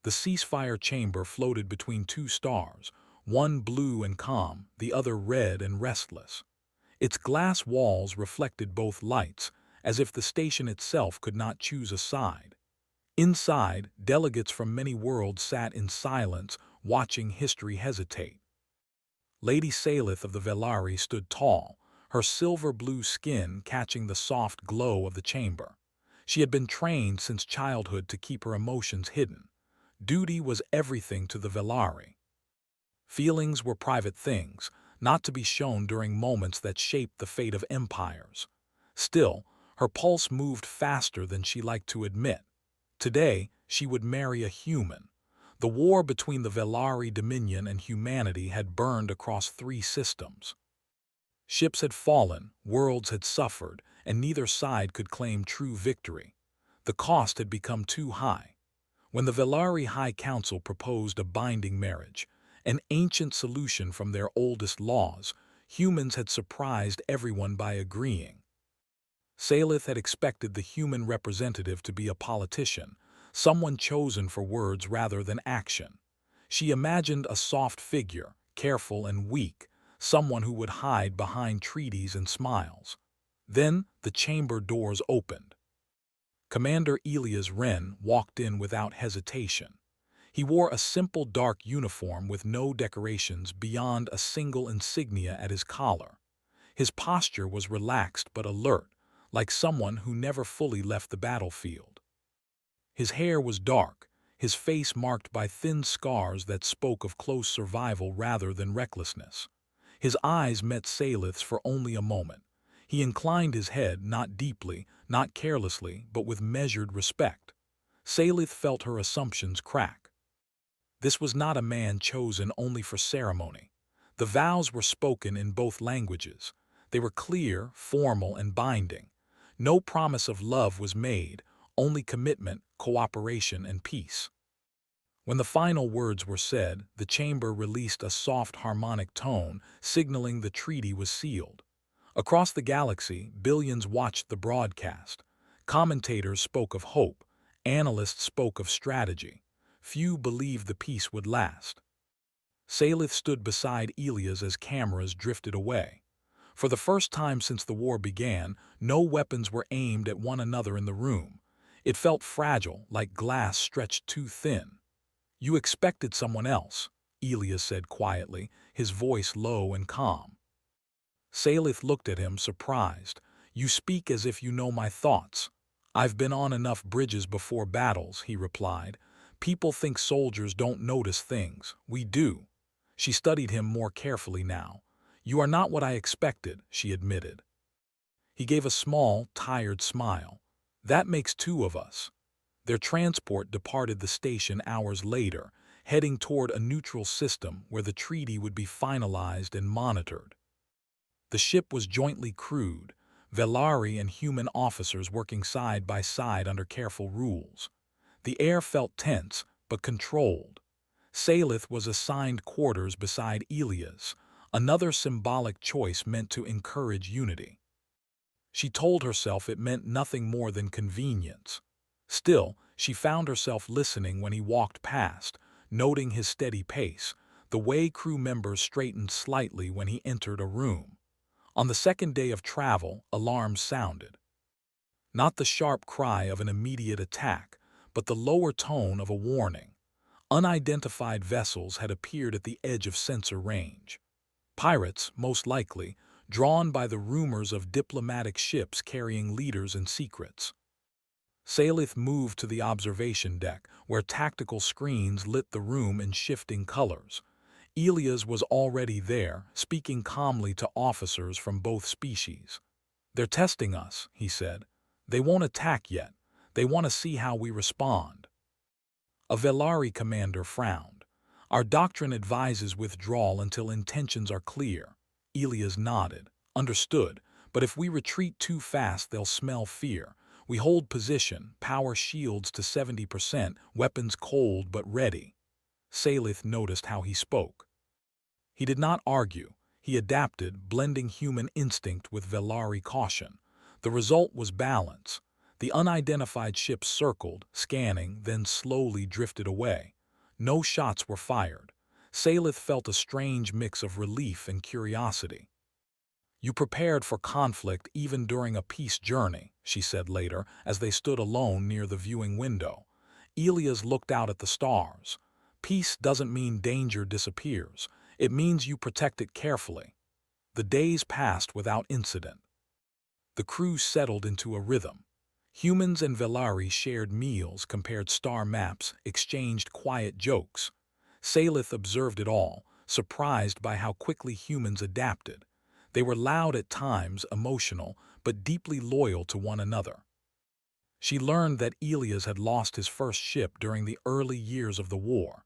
The ceasefire chamber floated between two stars, one blue and calm, the other red and restless. Its glass walls reflected both lights, as if the station itself could not choose a side. Inside, delegates from many worlds sat in silence, watching history hesitate. Lady Salith of the Velari stood tall, her silver-blue skin catching the soft glow of the chamber. She had been trained since childhood to keep her emotions hidden. Duty was everything to the Velari. Feelings were private things, not to be shown during moments that shaped the fate of empires. Still, her pulse moved faster than she liked to admit. Today, she would marry a human. The war between the Velari Dominion and humanity had burned across 3 systems. Ships had fallen, worlds had suffered, and neither side could claim true victory. The cost had become too high. When the Velari High Council proposed a binding marriage, an ancient solution from their oldest laws, humans had surprised everyone by agreeing. Salith had expected the human representative to be a politician, someone chosen for words rather than action. She imagined a soft figure, careful and weak, someone who would hide behind treaties and smiles. Then the chamber doors opened. Commander Elias Wren walked in without hesitation. He wore a simple dark uniform with no decorations beyond a single insignia at his collar. His posture was relaxed but alert, like someone who never fully left the battlefield. His hair was dark, his face marked by thin scars that spoke of close survival rather than recklessness. His eyes met Salith's for only a moment. He inclined his head, not deeply, not carelessly, but with measured respect. Salith felt her assumptions crack. This was not a man chosen only for ceremony. The vows were spoken in both languages. They were clear, formal, and binding. No promise of love was made, only commitment, cooperation, and peace. When the final words were said, the chamber released a soft harmonic tone, signaling the treaty was sealed. Across the galaxy, billions watched the broadcast. Commentators spoke of hope. Analysts spoke of strategy. Few believed the peace would last. Salith stood beside Elias as cameras drifted away. For the first time since the war began, no weapons were aimed at one another in the room. It felt fragile, like glass stretched too thin. "You expected someone else," Elias said quietly, his voice low and calm. Salith looked at him, surprised. "You speak as if you know my thoughts." "I've been on enough bridges before battles," he replied. "People think soldiers don't notice things. We do." She studied him more carefully now. "You are not what I expected," she admitted. He gave a small, tired smile. "That makes 2 of us." Their transport departed the station hours later, heading toward a neutral system where the treaty would be finalized and monitored. The ship was jointly crewed, Velari and human officers working side by side under careful rules. The air felt tense, but controlled. Salith was assigned quarters beside Elias, another symbolic choice meant to encourage unity. She told herself it meant nothing more than convenience. Still, she found herself listening when he walked past, noting his steady pace, the way crew members straightened slightly when he entered a room. On the second day of travel, alarms sounded. Not the sharp cry of an immediate attack, but the lower tone of a warning. Unidentified vessels had appeared at the edge of sensor range. Pirates, most likely, drawn by the rumors of diplomatic ships carrying leaders and secrets. Salith moved to the observation deck, where tactical screens lit the room in shifting colors. Elias was already there, speaking calmly to officers from both species. "They're testing us," he said. "They won't attack yet. They want to see how we respond." A Velari commander frowned. "Our doctrine advises withdrawal until intentions are clear." Elias nodded. "Understood, but if we retreat too fast they'll smell fear. We hold position, power shields to 70%, weapons cold but ready." Salith noticed how he spoke. He did not argue. He adapted, blending human instinct with Velari caution. The result was balance. The unidentified ship circled, scanning, then slowly drifted away. No shots were fired. Salith felt a strange mix of relief and curiosity. "You prepared for conflict even during a peace journey," she said later, as they stood alone near the viewing window. Elias looked out at the stars. "Peace doesn't mean danger disappears. It means you protect it carefully." The days passed without incident. The crew settled into a rhythm. Humans and Velari shared meals, compared star maps, exchanged quiet jokes. Salith observed it all, surprised by how quickly humans adapted. They were loud at times, emotional, but deeply loyal to one another. She learned that Elias had lost his first ship during the early years of the war,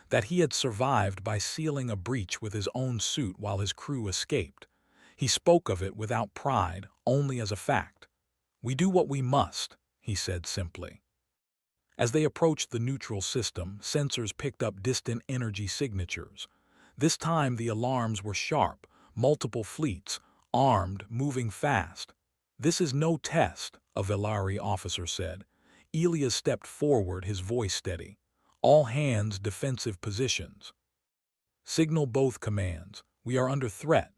that he had survived by sealing a breach with his own suit while his crew escaped. He spoke of it without pride, only as a fact. "We do what we must," he said simply. As they approached the neutral system, sensors picked up distant energy signatures. This time the alarms were sharp, multiple fleets, armed, moving fast. "This is no test," a Velari officer said. Elias stepped forward, his voice steady. "All hands defensive positions. Signal both commands. We are under threat."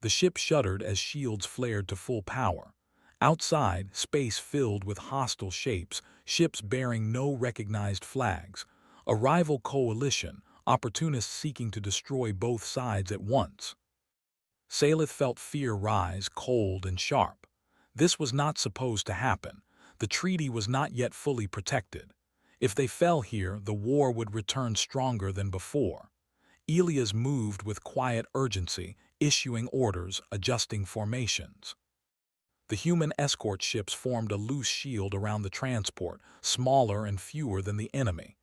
The ship shuddered as shields flared to full power. Outside, space filled with hostile shapes, ships bearing no recognized flags. A rival coalition, opportunists seeking to destroy both sides at once. Salith felt fear rise, cold and sharp. This was not supposed to happen. The treaty was not yet fully protected. If they fell here, the war would return stronger than before. Elias moved with quiet urgency, issuing orders, adjusting formations. The human escort ships formed a loose shield around the transport, smaller and fewer than the enemy.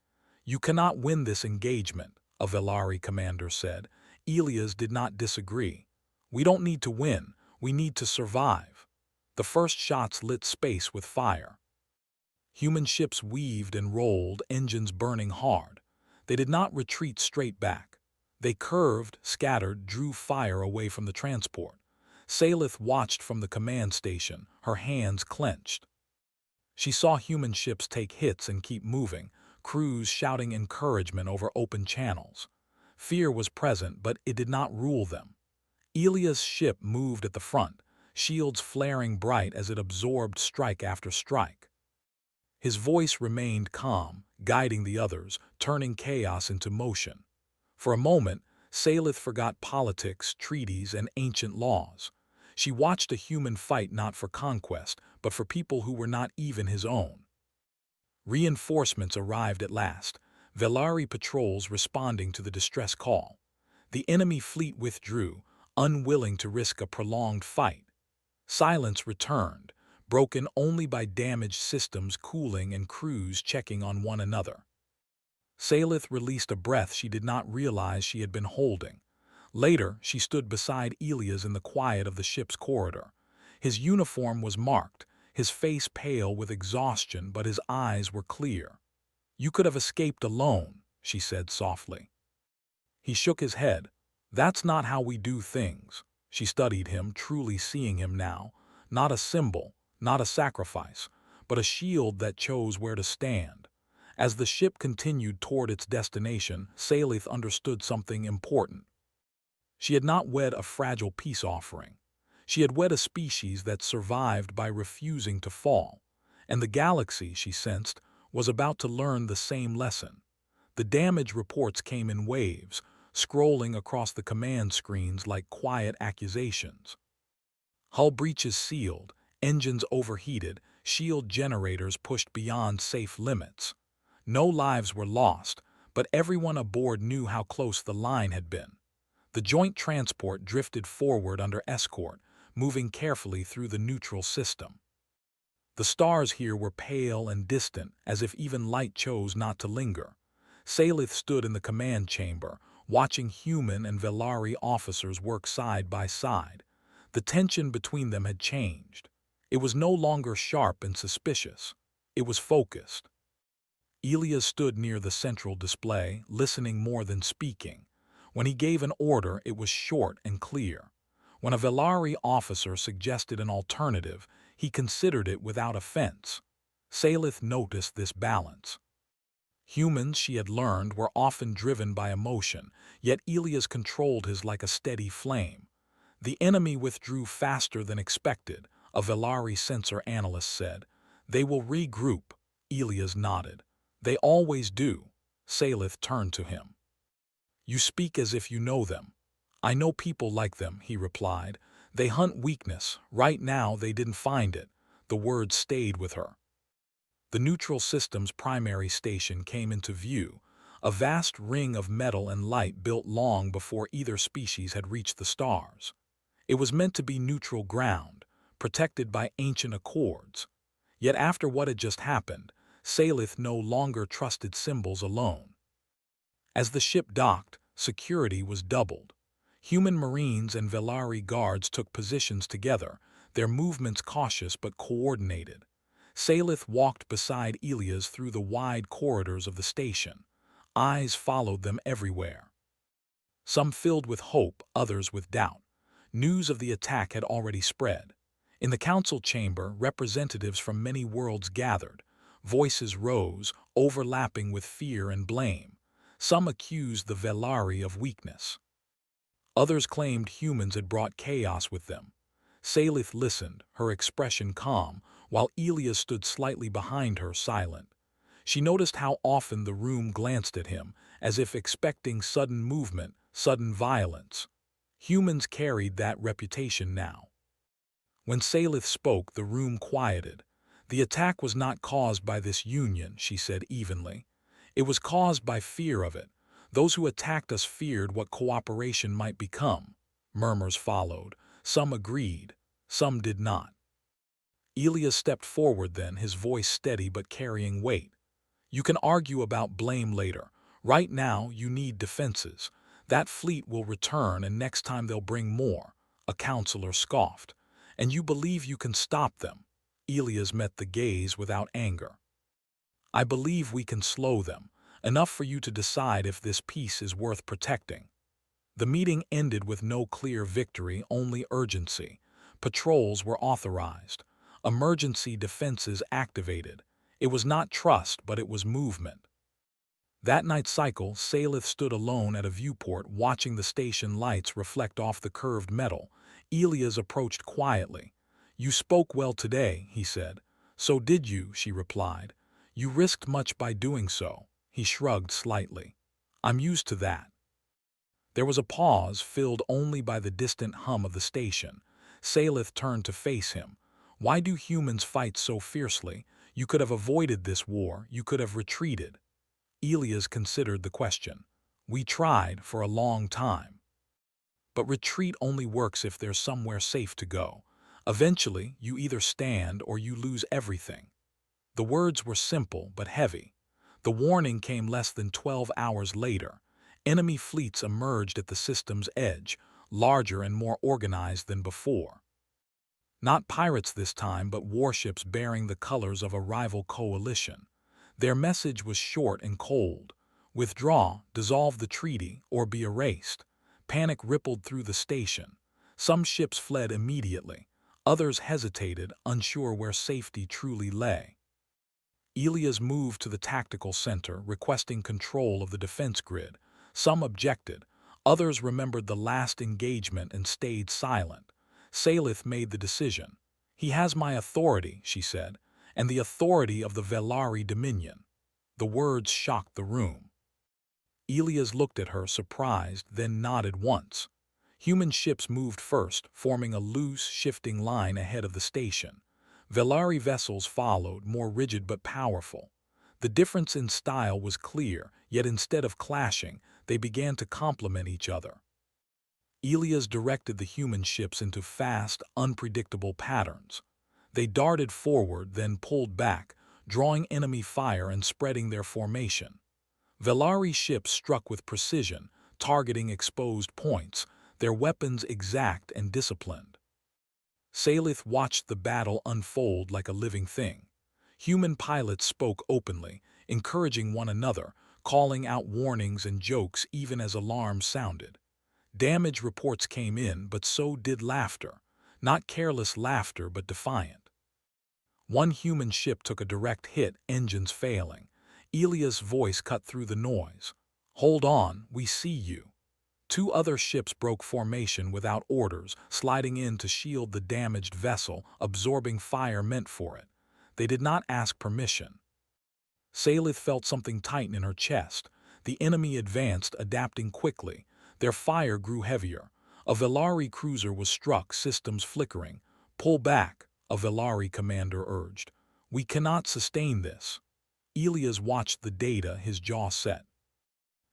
"You cannot win this engagement," a Velari commander said. Elias did not disagree. "We don't need to win, we need to survive." The first shots lit space with fire. Human ships weaved and rolled, engines burning hard. They did not retreat straight back. They curved, scattered, drew fire away from the transport. Salith watched from the command station, her hands clenched. She saw human ships take hits and keep moving, crews shouting encouragement over open channels. Fear was present, but it did not rule them. Elias' ship moved at the front, shields flaring bright as it absorbed strike after strike. His voice remained calm, guiding the others, turning chaos into motion. For a moment, Salith forgot politics, treaties, and ancient laws. She watched a human fight not for conquest, but for people who were not even his own. Reinforcements arrived at last, Velari patrols responding to the distress call. The enemy fleet withdrew, unwilling to risk a prolonged fight. Silence returned, broken only by damaged systems cooling and crews checking on one another. Salith released a breath she did not realize she had been holding. Later, she stood beside Elias in the quiet of the ship's corridor. His uniform was marked, his face pale with exhaustion, but his eyes were clear. "You could have escaped alone," she said softly. He shook his head. "That's not how we do things." She studied him, truly seeing him now. Not a symbol, not a sacrifice, but a shield that chose where to stand. As the ship continued toward its destination, Salith understood something important. She had not wed a fragile peace offering. She had wed a species that survived by refusing to fall. And the galaxy, she sensed, was about to learn the same lesson. The damage reports came in waves, scrolling across the command screens like quiet accusations. Hull breaches sealed, engines overheated, shield generators pushed beyond safe limits. No lives were lost, but everyone aboard knew how close the line had been. The joint transport drifted forward under escort, moving carefully through the neutral system. The stars here were pale and distant, as if even light chose not to linger. Salith stood in the command chamber, watching human and Velari officers work side by side. The tension between them had changed. It was no longer sharp and suspicious. It was focused. Elias stood near the central display, listening more than speaking. When he gave an order, it was short and clear. When a Velari officer suggested an alternative, he considered it without offense. Salith noticed this balance. Humans, she had learned, were often driven by emotion, yet Elias controlled his like a steady flame. The enemy withdrew faster than expected, a Velari sensor analyst said. They will regroup. Elias nodded. They always do. Salith turned to him. You speak as if you know them. I know people like them, he replied. They hunt weakness. Right now they didn't find it. The words stayed with her. The neutral system's primary station came into view, a vast ring of metal and light built long before either species had reached the stars. It was meant to be neutral ground, protected by ancient accords. Yet after what had just happened, Salith no longer trusted symbols alone. As the ship docked, security was doubled. Human marines and Velari guards took positions together, their movements cautious but coordinated. Salith walked beside Elias through the wide corridors of the station. Eyes followed them everywhere. Some filled with hope, others with doubt. News of the attack had already spread. In the council chamber, representatives from many worlds gathered. Voices rose, overlapping with fear and blame. Some accused the Velari of weakness. Others claimed humans had brought chaos with them. Salith listened, her expression calm, while Elias stood slightly behind her, silent. She noticed how often the room glanced at him, as if expecting sudden movement, sudden violence. Humans carried that reputation now. When Salith spoke, the room quieted. The attack was not caused by this union, she said evenly. It was caused by fear of it. Those who attacked us feared what cooperation might become. Murmurs followed. Some agreed, some did not. Elias stepped forward then, his voice steady but carrying weight. You can argue about blame later. Right now, you need defenses. That fleet will return, and next time they'll bring more. A counselor scoffed. And you believe you can stop them. Elias met the gaze without anger. I believe we can slow them, enough for you to decide if this peace is worth protecting. The meeting ended with no clear victory, only urgency. Patrols were authorized. Emergency defenses activated. It was not trust, but it was movement. That night cycle, Salith stood alone at a viewport watching the station lights reflect off the curved metal. Elias approached quietly. You spoke well today, he said. So did you, she replied. You risked much by doing so. He shrugged slightly. I'm used to that. There was a pause filled only by the distant hum of the station. Salith turned to face him. Why do humans fight so fiercely? You could have avoided this war. You could have retreated. Elias considered the question. We tried for a long time. But retreat only works if there's somewhere safe to go. Eventually, you either stand or you lose everything. The words were simple but heavy. The warning came less than 12 hours later. Enemy fleets emerged at the system's edge, larger and more organized than before. Not pirates this time, but warships bearing the colors of a rival coalition. Their message was short and cold. Withdraw, dissolve the treaty, or be erased. Panic rippled through the station. Some ships fled immediately. Others hesitated, unsure where safety truly lay. Elias moved to the tactical center, requesting control of the defense grid. Some objected. Others remembered the last engagement and stayed silent. Salith made the decision. He has my authority, she said, and the authority of the Velari Dominion. The words shocked the room. Elias looked at her, surprised, then nodded once. Human ships moved first, forming a loose, shifting line ahead of the station. Velari vessels followed, more rigid but powerful. The difference in style was clear, yet instead of clashing, they began to complement each other. Elias directed the human ships into fast, unpredictable patterns. They darted forward, then pulled back, drawing enemy fire and spreading their formation. Velari ships struck with precision, targeting exposed points, their weapons exact and disciplined. Salith watched the battle unfold like a living thing. Human pilots spoke openly, encouraging one another, calling out warnings and jokes even as alarms sounded. Damage reports came in, but so did laughter. Not careless laughter, but defiant. One human ship took a direct hit, engines failing. Elia's voice cut through the noise. "Hold on, we see you." Two other ships broke formation without orders, sliding in to shield the damaged vessel, absorbing fire meant for it. They did not ask permission. Salith felt something tighten in her chest. The enemy advanced, adapting quickly. Their fire grew heavier. A Velari cruiser was struck, systems flickering. "Pull back," a Velari commander urged. "We cannot sustain this." Elias watched the data, his jaw set.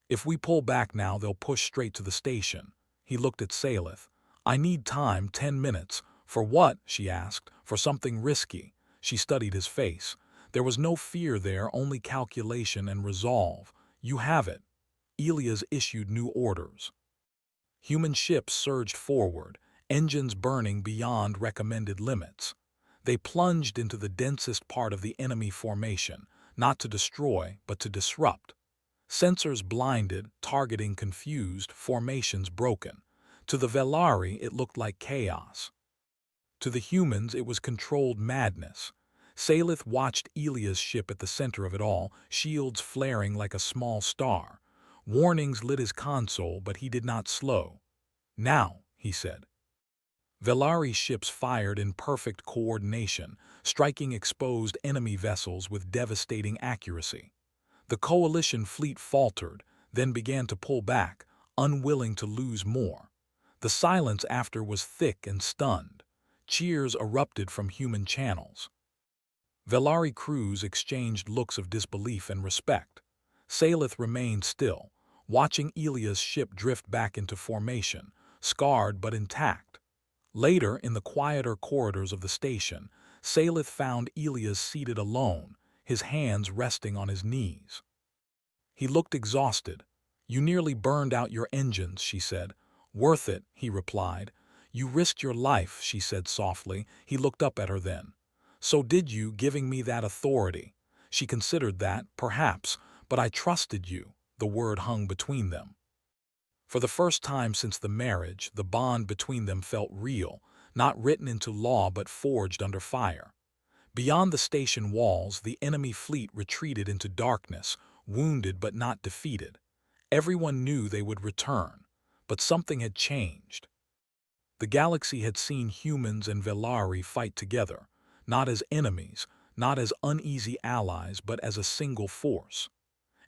"If we pull back now, they'll push straight to the station." He looked at Salith. "I need time, 10 minutes." "For what?" she asked. "For something risky." She studied his face. There was no fear there, only calculation and resolve. "You have it." Elias issued new orders. Human ships surged forward, engines burning beyond recommended limits. They plunged into the densest part of the enemy formation, not to destroy, but to disrupt. Sensors blinded, targeting confused, formations broken. To the Velari, it looked like chaos. To the humans, it was controlled madness. Salith watched Elia's ship at the center of it all, shields flaring like a small star. Warnings lit his console, but he did not slow. "Now," he said. Velari ships fired in perfect coordination, striking exposed enemy vessels with devastating accuracy. The coalition fleet faltered, then began to pull back, unwilling to lose more. The silence after was thick and stunned. Cheers erupted from human channels. Velari crews exchanged looks of disbelief and respect. Salith remained still, watching Elia's ship drift back into formation, scarred but intact. Later, in the quieter corridors of the station, Salith found Elias seated alone, his hands resting on his knees. He looked exhausted. "You nearly burned out your engines," she said. "Worth it," he replied. "You risked your life," she said softly. He looked up at her then. "So did you, giving me that authority." She considered that, perhaps, but I trusted you. The word hung between them. For the first time since the marriage, the bond between them felt real, not written into law but forged under fire. Beyond the station walls, the enemy fleet retreated into darkness, wounded but not defeated. Everyone knew they would return, but something had changed. The galaxy had seen humans and Velari fight together, not as enemies, not as uneasy allies, but as a single force.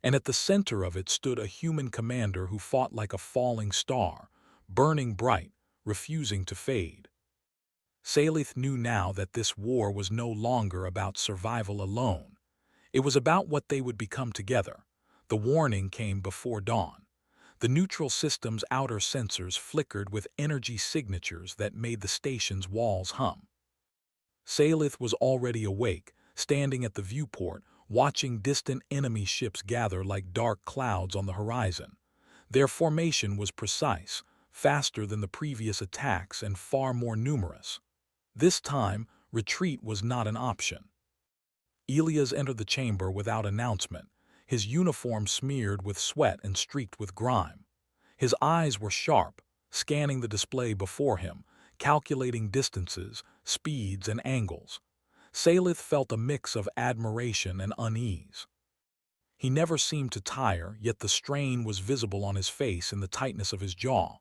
And at the center of it stood a human commander who fought like a falling star, burning bright, refusing to fade. Salith knew now that this war was no longer about survival alone. It was about what they would become together. The warning came before dawn. The neutral system's outer sensors flickered with energy signatures that made the station's walls hum. Salith was already awake, standing at the viewport, watching distant enemy ships gather like dark clouds on the horizon. Their formation was precise, faster than the previous attacks and far more numerous. This time, retreat was not an option. Elias entered the chamber without announcement, his uniform smeared with sweat and streaked with grime. His eyes were sharp, scanning the display before him, calculating distances, speeds, and angles. Salith felt a mix of admiration and unease. He never seemed to tire, yet the strain was visible on his face and the tightness of his jaw.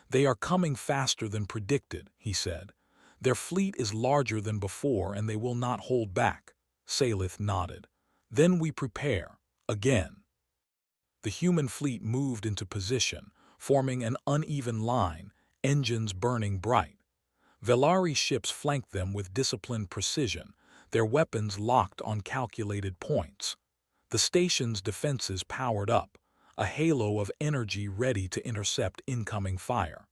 "They are coming faster than predicted," he said. "Their fleet is larger than before and they will not hold back." Salith nodded. "Then we prepare. Again." The human fleet moved into position, forming an uneven line, engines burning bright. Velari ships flanked them with disciplined precision, their weapons locked on calculated points. The station's defenses powered up, a halo of energy ready to intercept incoming fire.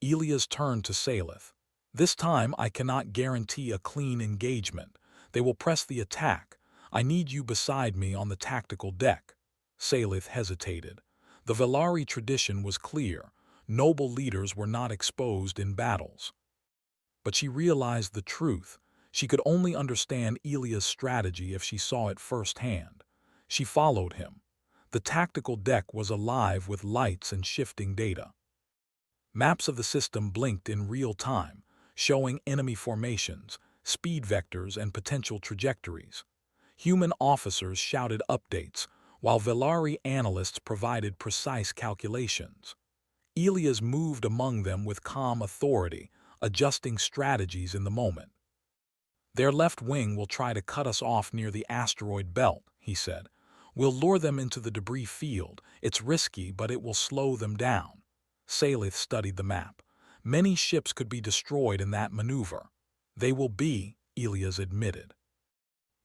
Elias turned to Salith. "This time I cannot guarantee a clean engagement. They will press the attack. I need you beside me on the tactical deck." Salith hesitated. The Velari tradition was clear. Noble leaders were not exposed in battles. But she realized the truth. She could only understand Elia's strategy if she saw it firsthand. She followed him. The tactical deck was alive with lights and shifting data. Maps of the system blinked in real time, showing enemy formations, speed vectors, and potential trajectories. Human officers shouted updates, while Velari analysts provided precise calculations. Elias moved among them with calm authority, adjusting strategies in the moment. "Their left wing will try to cut us off near the asteroid belt," he said. "We'll lure them into the debris field. It's risky, but it will slow them down." Salith studied the map. "Many ships could be destroyed in that maneuver." "They will be," Elias admitted.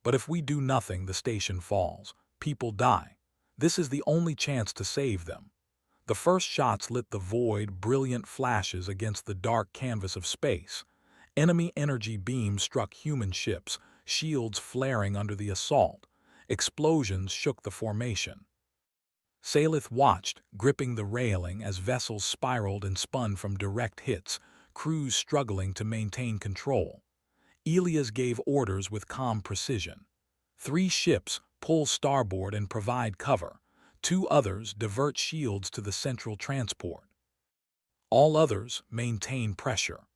"But if we do nothing, the station falls. People die. This is the only chance to save them." The first shots lit the void, brilliant flashes against the dark canvas of space. Enemy energy beams struck human ships, shields flaring under the assault. Explosions shook the formation. Salith watched, gripping the railing as vessels spiraled and spun from direct hits, crews struggling to maintain control. Elias gave orders with calm precision. 3 ships, pull starboard and provide cover. 2 others, divert shields to the central transport. All others, maintain pressure.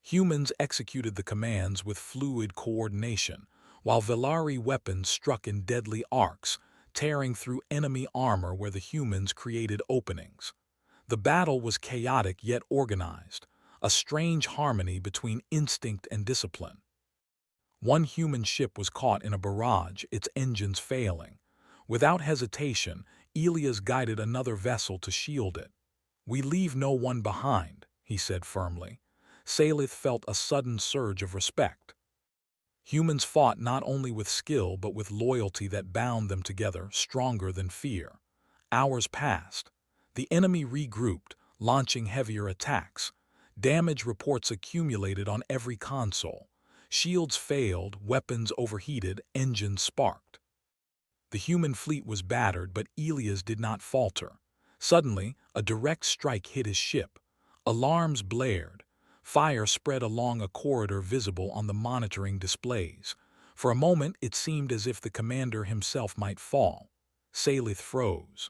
Humans executed the commands with fluid coordination, while Velari weapons struck in deadly arcs, tearing through enemy armor where the humans created openings. The battle was chaotic yet organized, a strange harmony between instinct and discipline. One human ship was caught in a barrage, its engines failing. Without hesitation, Elias guided another vessel to shield it. "We leave no one behind," he said firmly. Salith felt a sudden surge of respect. Humans fought not only with skill but with loyalty that bound them together, stronger than fear. Hours passed. The enemy regrouped, launching heavier attacks. Damage reports accumulated on every console. Shields failed, weapons overheated, engines sparked. The human fleet was battered, but Elias did not falter. Suddenly, a direct strike hit his ship. Alarms blared. Fire spread along a corridor visible on the monitoring displays. For a moment, it seemed as if the commander himself might fall. Salith froze.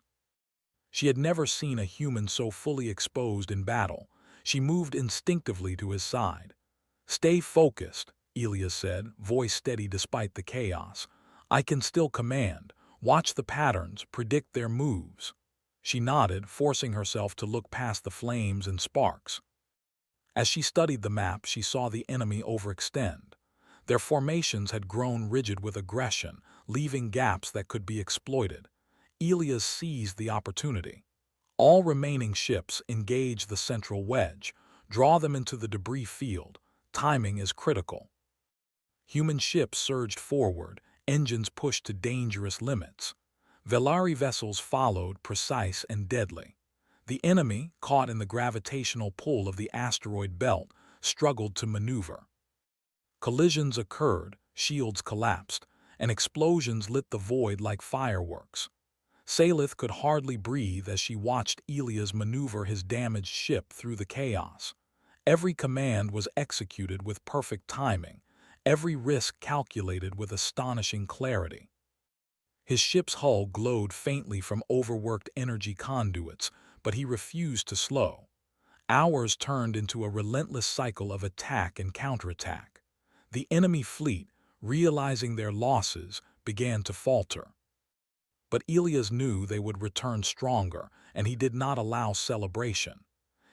She had never seen a human so fully exposed in battle. She moved instinctively to his side. "Stay focused," Elias said, voice steady despite the chaos. "I can still command. Watch the patterns, predict their moves." She nodded, forcing herself to look past the flames and sparks. As she studied the map, she saw the enemy overextend. Their formations had grown rigid with aggression, leaving gaps that could be exploited. Elias seized the opportunity. "All remaining ships, engage the central wedge. Draw them into the debris field. Timing is critical." Human ships surged forward, engines pushed to dangerous limits. Velari vessels followed, precise and deadly. The enemy, caught in the gravitational pull of the asteroid belt, struggled to maneuver. Collisions occurred, shields collapsed, and explosions lit the void like fireworks. Salith could hardly breathe as she watched Elias maneuver his damaged ship through the chaos. Every command was executed with perfect timing, every risk calculated with astonishing clarity. His ship's hull glowed faintly from overworked energy conduits, but he refused to slow. Hours turned into a relentless cycle of attack and counterattack. The enemy fleet, realizing their losses, began to falter. But Elias knew they would return stronger, and he did not allow celebration.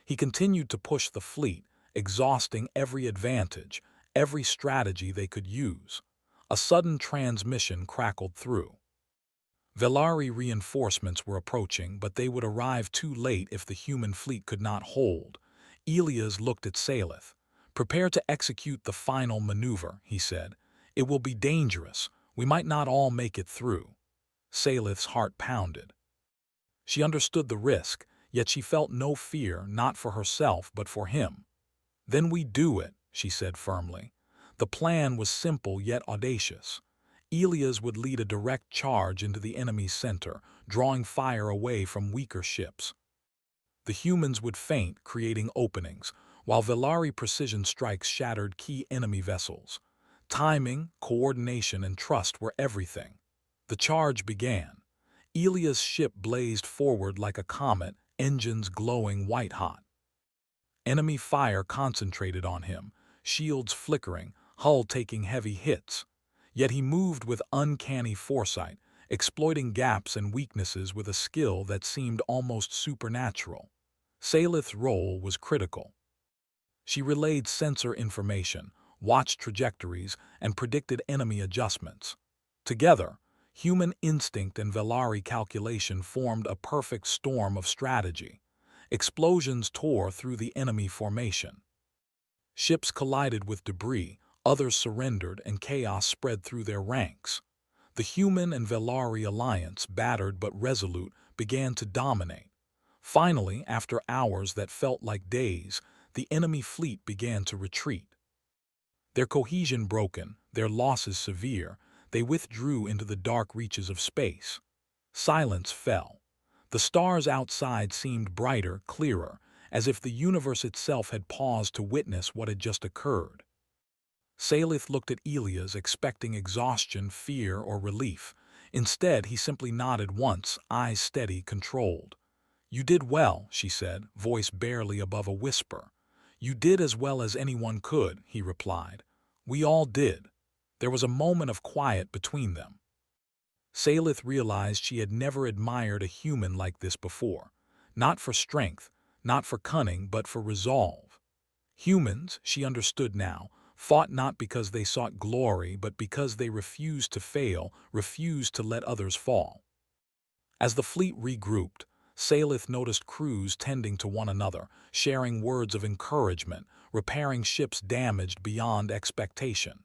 He continued to push the fleet, exhausting every advantage, every strategy they could use. A sudden transmission crackled through. Velari reinforcements were approaching, but they would arrive too late if the human fleet could not hold. Elias looked at Salith. "Prepare to execute the final maneuver," he said. "It will be dangerous. We might not all make it through." Salith's heart pounded. She understood the risk, yet she felt no fear, not for herself but for him. "Then we do it," she said firmly. The plan was simple yet audacious. Elias would lead a direct charge into the enemy's center, drawing fire away from weaker ships. The humans would feint, creating openings, while Velari precision strikes shattered key enemy vessels. Timing, coordination, and trust were everything. The charge began. Elias' ship blazed forward like a comet, engines glowing white-hot. Enemy fire concentrated on him, shields flickering, hull taking heavy hits. Yet he moved with uncanny foresight, exploiting gaps and weaknesses with a skill that seemed almost supernatural. Salith's role was critical. She relayed sensor information, watched trajectories, and predicted enemy adjustments. Together, human instinct and Velari calculation formed a perfect storm of strategy. Explosions tore through the enemy formation. Ships collided with debris, others surrendered, and chaos spread through their ranks. The human and Velari alliance, battered but resolute, began to dominate. Finally, after hours that felt like days, the enemy fleet began to retreat. Their cohesion broken, their losses severe, they withdrew into the dark reaches of space. Silence fell. The stars outside seemed brighter, clearer, as if the universe itself had paused to witness what had just occurred. Salith looked at Elias, expecting exhaustion, fear, or relief. Instead, he simply nodded once, eyes steady, controlled. "You did well," she said, voice barely above a whisper. "You did as well as anyone could," he replied. "We all did." There was a moment of quiet between them. Salith realized she had never admired a human like this before. Not for strength, not for cunning, but for resolve. Humans, she understood now, fought not because they sought glory, but because they refused to fail, refused to let others fall. As the fleet regrouped, Salith noticed crews tending to one another, sharing words of encouragement, repairing ships damaged beyond expectation.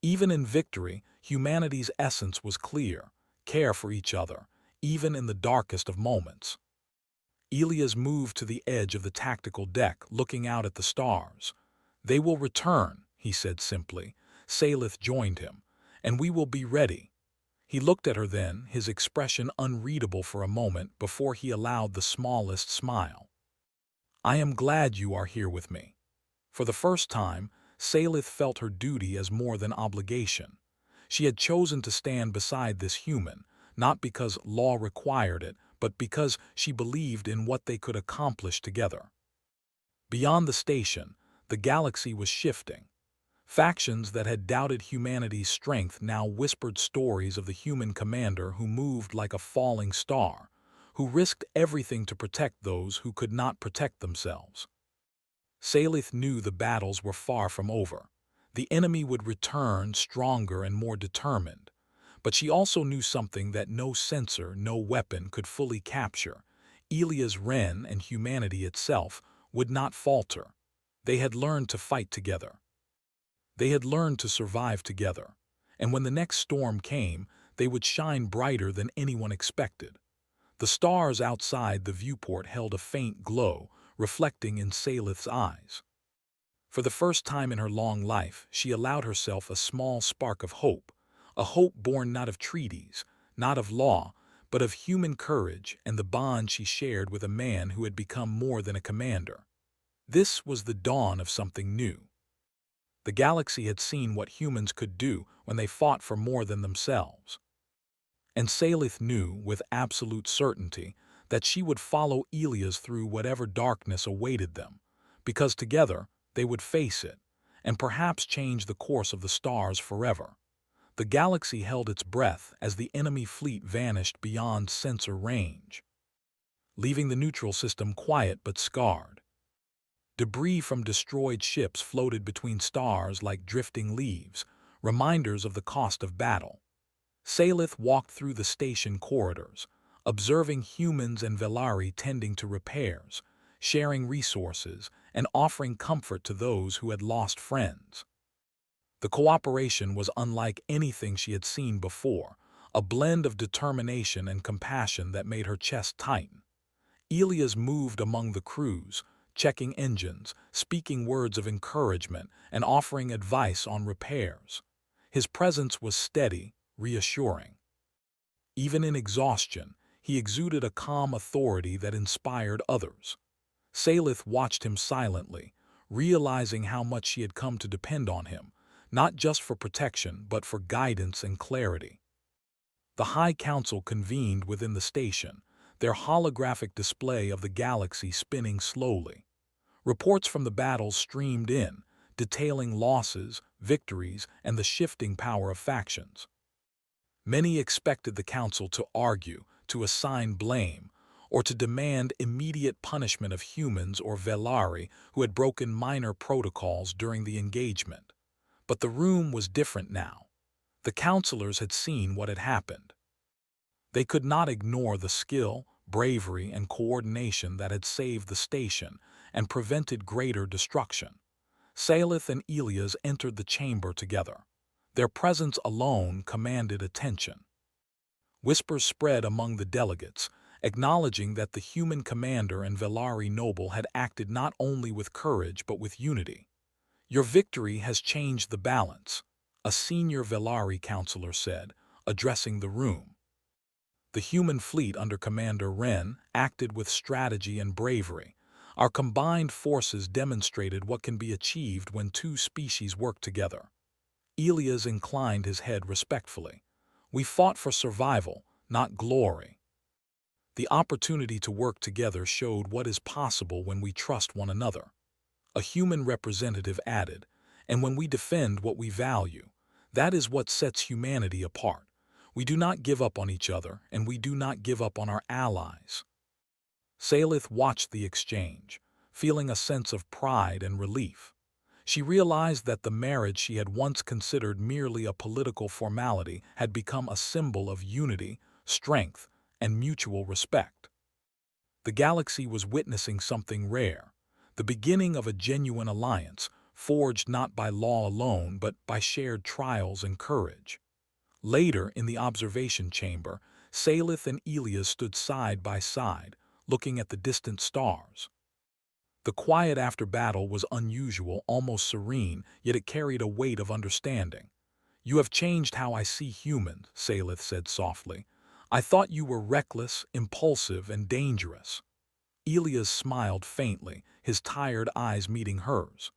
Even in victory, humanity's essence was clear: care for each other, even in the darkest of moments. Elias moved to the edge of the tactical deck, looking out at the stars. "They will return," he said simply. Salith joined him. "And we will be ready." He looked at her then, his expression unreadable for a moment before he allowed the smallest smile. "I am glad you are here with me." For the first time, Salith felt her duty as more than obligation. She had chosen to stand beside this human, not because law required it, but because she believed in what they could accomplish together. Beyond the station, the galaxy was shifting. Factions that had doubted humanity's strength now whispered stories of the human commander who moved like a falling star, who risked everything to protect those who could not protect themselves. Salith knew the battles were far from over. The enemy would return stronger and more determined. But she also knew something that no sensor, no weapon could fully capture. Elias Wren and humanity itself would not falter. They had learned to fight together. They had learned to survive together. And when the next storm came, they would shine brighter than anyone expected. The stars outside the viewport held a faint glow, reflecting in Salith's eyes. For the first time in her long life, she allowed herself a small spark of hope, a hope born not of treaties, not of law, but of human courage and the bond she shared with a man who had become more than a commander. This was the dawn of something new. The galaxy had seen what humans could do when they fought for more than themselves. And Salith knew, with absolute certainty, that she would follow Elias through whatever darkness awaited them, because together they would face it, and perhaps change the course of the stars forever. The galaxy held its breath as the enemy fleet vanished beyond sensor range, leaving the neutral system quiet but scarred. Debris from destroyed ships floated between stars like drifting leaves, reminders of the cost of battle. Salith walked through the station corridors, observing humans and Velari tending to repairs, sharing resources, and offering comfort to those who had lost friends. The cooperation was unlike anything she had seen before, a blend of determination and compassion that made her chest tighten. Elias moved among the crews, checking engines, speaking words of encouragement, and offering advice on repairs. His presence was steady, reassuring. Even in exhaustion, he exuded a calm authority that inspired others. Salith watched him silently, realizing how much she had come to depend on him, not just for protection but for guidance and clarity. The High Council convened within the station, their holographic display of the galaxy spinning slowly. Reports from the battles streamed in, detailing losses, victories, and the shifting power of factions. Many expected the council to argue, to assign blame, or to demand immediate punishment of humans or Velari who had broken minor protocols during the engagement. But the room was different now. The counselors had seen what had happened. They could not ignore the skill, bravery, and coordination that had saved the station and prevented greater destruction. Salith and Elias entered the chamber together. Their presence alone commanded attention. Whispers spread among the delegates, acknowledging that the human commander and Velari noble had acted not only with courage but with unity. "Your victory has changed the balance," a senior Velari counselor said, addressing the room. The human fleet under Commander Wren acted with strategy and bravery. Our combined forces demonstrated what can be achieved when two species work together. Elias inclined his head respectfully. "We fought for survival, not glory." The opportunity to work together showed what is possible when we trust one another. A human representative added, "And when we defend what we value, that is what sets humanity apart. We do not give up on each other, and we do not give up on our allies." Salith watched the exchange, feeling a sense of pride and relief. She realized that the marriage she had once considered merely a political formality had become a symbol of unity, strength, and mutual respect. The galaxy was witnessing something rare, the beginning of a genuine alliance, forged not by law alone but by shared trials and courage. Later, in the observation chamber, Salith and Elias stood side by side, looking at the distant stars. The quiet after battle was unusual, almost serene, yet it carried a weight of understanding. "You have changed how I see humans," Salith said softly. "I thought you were reckless, impulsive, and dangerous." Elias smiled faintly, his tired eyes meeting hers.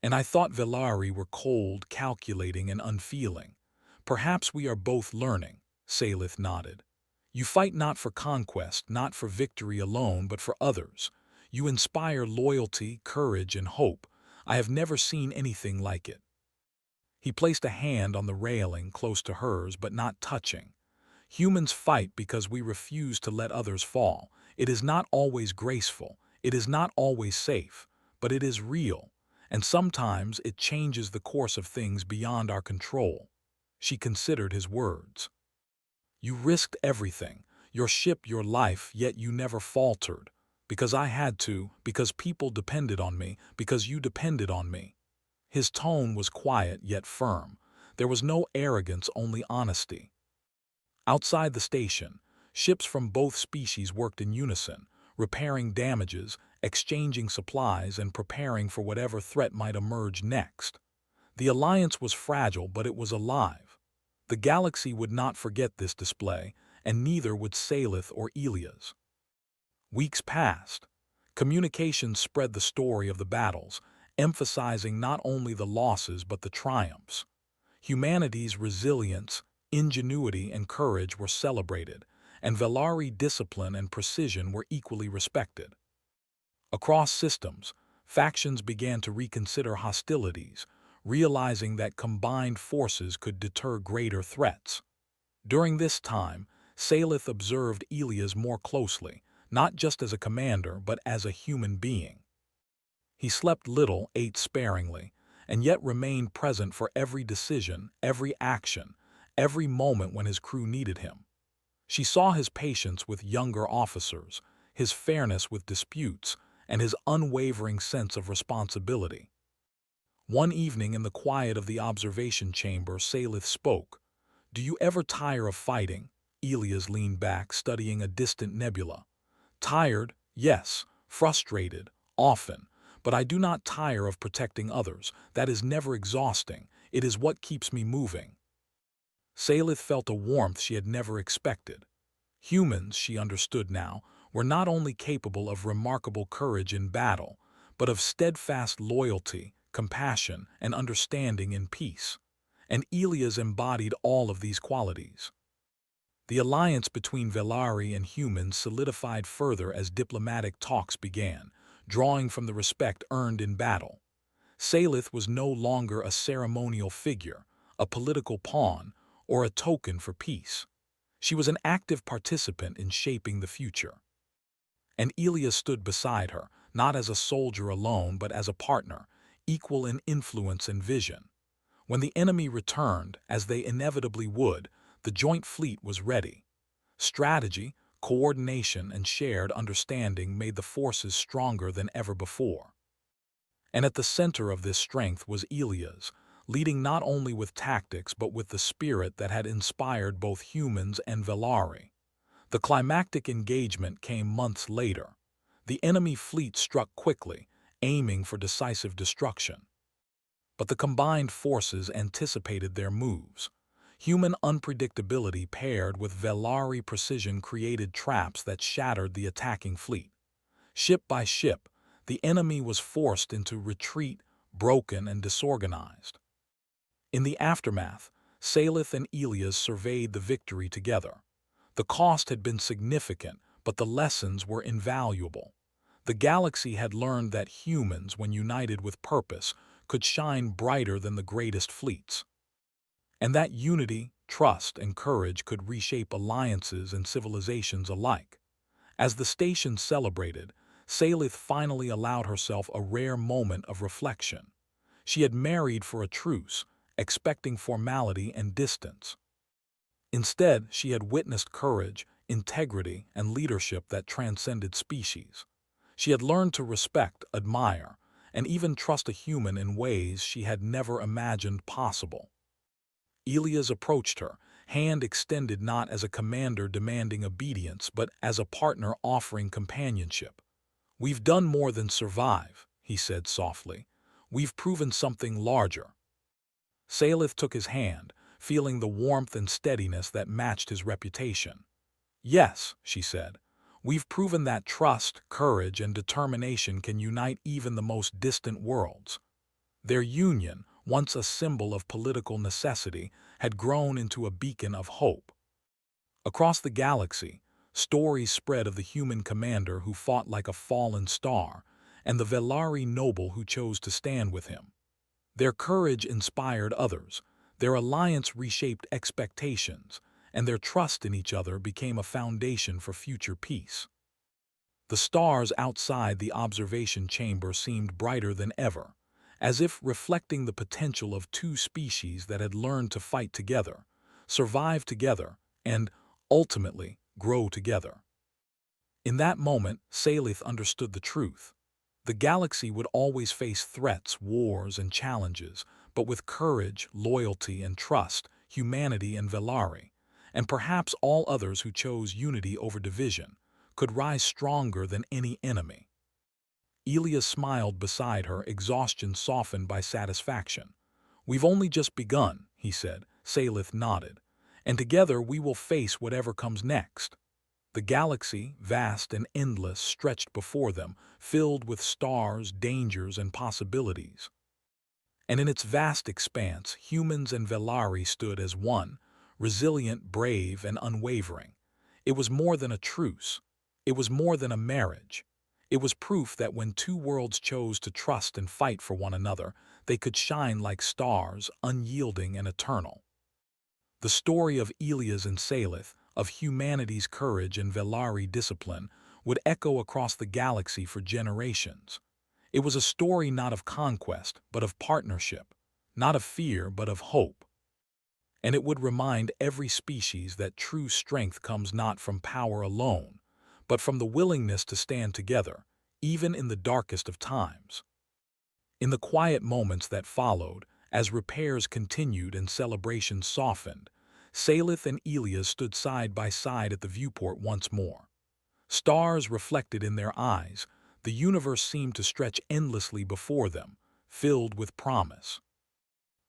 "And I thought Velari were cold, calculating, and unfeeling. Perhaps we are both learning," Salith nodded. "You fight not for conquest, not for victory alone, but for others. You inspire loyalty, courage, and hope. I have never seen anything like it." He placed a hand on the railing close to hers, but not touching. "Humans fight because we refuse to let others fall. It is not always graceful, it is not always safe, but it is real, and sometimes it changes the course of things beyond our control." She considered his words. "You risked everything, your ship, your life, yet you never faltered. Because I had to, because people depended on me, because you depended on me." His tone was quiet yet firm. There was no arrogance, only honesty. Outside the station, ships from both species worked in unison, repairing damages, exchanging supplies, and preparing for whatever threat might emerge next. The alliance was fragile, but it was alive. The galaxy would not forget this display, and neither would Salith or Elias. Weeks passed. Communications spread the story of the battles, emphasizing not only the losses but the triumphs. Humanity's resilience, ingenuity, and courage were celebrated, and Velari discipline and precision were equally respected. Across systems, factions began to reconsider hostilities, realizing that combined forces could deter greater threats. During this time, Salith observed Elias more closely, not just as a commander but as a human being. He slept little, ate sparingly, and yet remained present for every decision, every action, every moment when his crew needed him. She saw his patience with younger officers, his fairness with disputes, and his unwavering sense of responsibility. One evening in the quiet of the observation chamber, Salith spoke. "Do you ever tire of fighting?" Elias leaned back, studying a distant nebula. "Tired, yes. Frustrated, often. But I do not tire of protecting others. That is never exhausting. It is what keeps me moving." Salith felt a warmth she had never expected. Humans, she understood now, were not only capable of remarkable courage in battle, but of steadfast loyalty, compassion, and understanding in peace. And Elias embodied all of these qualities. The alliance between Velari and humans solidified further as diplomatic talks began, drawing from the respect earned in battle. Salith was no longer a ceremonial figure, a political pawn, or a token for peace. She was an active participant in shaping the future. And Elia stood beside her, not as a soldier alone, but as a partner, equal in influence and vision. When the enemy returned, as they inevitably would, the joint fleet was ready. Strategy, coordination, and shared understanding made the forces stronger than ever before. And at the center of this strength was Elias, leading not only with tactics but with the spirit that had inspired both humans and Velari. The climactic engagement came months later. The enemy fleet struck quickly, aiming for decisive destruction. But the combined forces anticipated their moves. Human unpredictability paired with Velari precision created traps that shattered the attacking fleet. Ship by ship, the enemy was forced into retreat, broken and disorganized. In the aftermath, Salith and Elias surveyed the victory together. The cost had been significant, but the lessons were invaluable. The galaxy had learned that humans, when united with purpose, could shine brighter than the greatest fleets. And that unity, trust, and courage could reshape alliances and civilizations alike. As the station celebrated, Salith finally allowed herself a rare moment of reflection. She had married for a truce, expecting formality and distance. Instead, she had witnessed courage, integrity, and leadership that transcended species. She had learned to respect, admire, and even trust a human in ways she had never imagined possible. Elias approached her, hand extended not as a commander demanding obedience, but as a partner offering companionship. "We've done more than survive," he said softly. "We've proven something larger." Salith took his hand, feeling the warmth and steadiness that matched his reputation. "Yes," she said, "we've proven that trust, courage, and determination can unite even the most distant worlds." Their union, once a symbol of political necessity, had grown into a beacon of hope. Across the galaxy, stories spread of the human commander who fought like a fallen star, and the Velari noble who chose to stand with him. Their courage inspired others, their alliance reshaped expectations, and their trust in each other became a foundation for future peace. The stars outside the observation chamber seemed brighter than ever, as if reflecting the potential of two species that had learned to fight together, survive together, and, ultimately, grow together. In that moment, Salith understood the truth. The galaxy would always face threats, wars, and challenges, but with courage, loyalty, and trust, humanity and Velari, and perhaps all others who chose unity over division, could rise stronger than any enemy. Elias smiled beside her, exhaustion softened by satisfaction. "We've only just begun," he said. Salith nodded. "And together we will face whatever comes next." The galaxy, vast and endless, stretched before them, filled with stars, dangers, and possibilities. And in its vast expanse, humans and Velari stood as one, resilient, brave, and unwavering. It was more than a truce. It was more than a marriage. It was proof that when two worlds chose to trust and fight for one another, they could shine like stars, unyielding and eternal. The story of Elias and Salith, of humanity's courage and Velari discipline, would echo across the galaxy for generations. It was a story not of conquest, but of partnership, not of fear, but of hope. And it would remind every species that true strength comes not from power alone, but from the willingness to stand together, even in the darkest of times. In the quiet moments that followed, as repairs continued and celebrations softened, Salith and Elias stood side by side at the viewport once more. Stars reflected in their eyes, the universe seemed to stretch endlessly before them, filled with promise.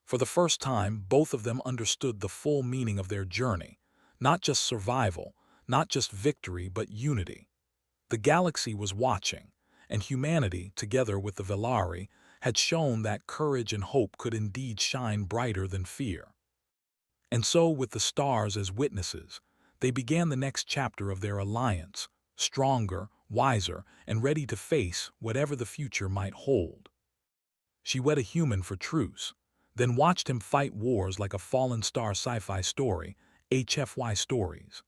For the first time, both of them understood the full meaning of their journey, not just survival, not just victory, but unity. The galaxy was watching, and humanity, together with the Velari, had shown that courage and hope could indeed shine brighter than fear. And so, with the stars as witnesses, they began the next chapter of their alliance, stronger, wiser, and ready to face whatever the future might hold. She wed a human for Truce, then watched him fight wars like a fallen star sci-fi story, HFY Stories.